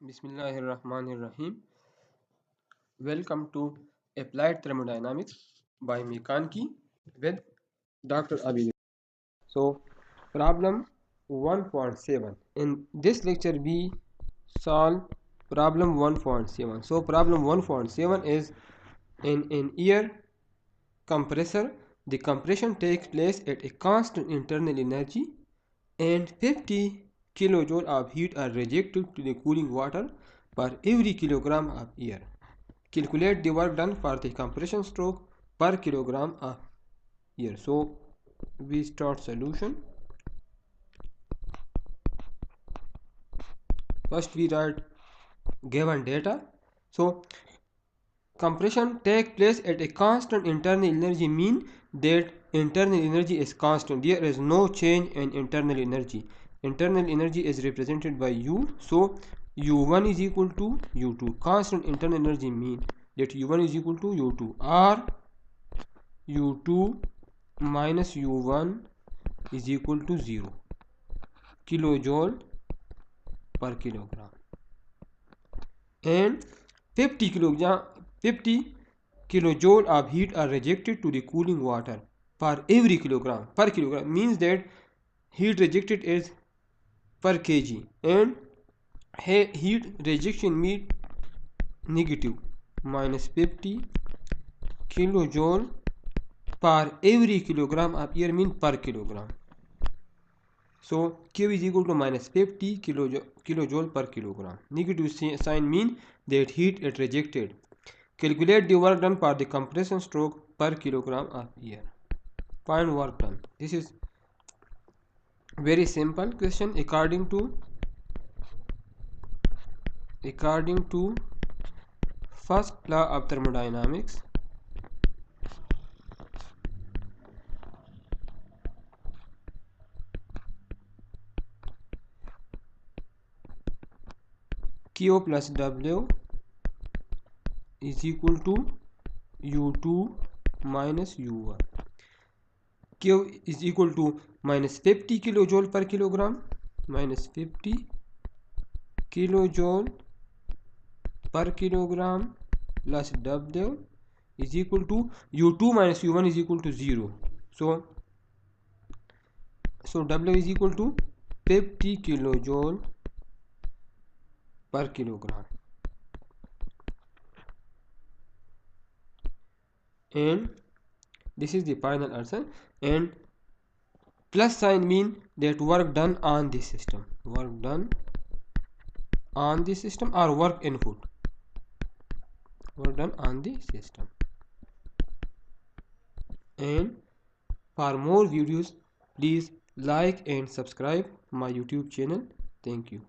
Bismillahirrahmanirrahim. Welcome to Applied Thermodynamics by McConkey with Dr. Abid. So, problem 1.7. In this lecture, we solve problem 1.7. So, problem 1.7 is in an air compressor. The compression takes place at a constant internal energy and 50 kilojoule of heat are rejected to the cooling water per every kilogram of air. Calculate the work done for the compression stroke per kilogram of air. So we start solution. First we write given data. So compression takes place at a constant internal energy, mean that internal energy is constant. There is no change in internal energy. Internal energy is represented by U. So U1 is equal to U2. Constant internal energy mean that U1 is equal to U2, or U2 minus U1 is equal to 0 kilojoule per kilogram, and 50 kilojoule of heat are rejected to the cooling water per every kilogram. Per kilogram means that heat rejected is per kg, and heat rejection means negative, minus 50 kilojoule per every kilogram of air mean per kilogram. So Q is equal to minus 50 kilojoule per kilogram. Negative sign mean that heat is rejected. Calculate the work done for the compression stroke per kilogram of air. Find work done. This is very simple question. According to first law of thermodynamics, Q plus W is equal to U2 minus U1. Q is equal to minus 50 kilojoule per kilogram, minus 50 kilojoule per kilogram plus W is equal to U2 minus U1 is equal to 0. So W is equal to 50 kilojoule per kilogram, and this is the final answer. And plus sign mean that work done on the system, or work input, work done on the system. And for more videos, please like and subscribe my YouTube channel. Thank you.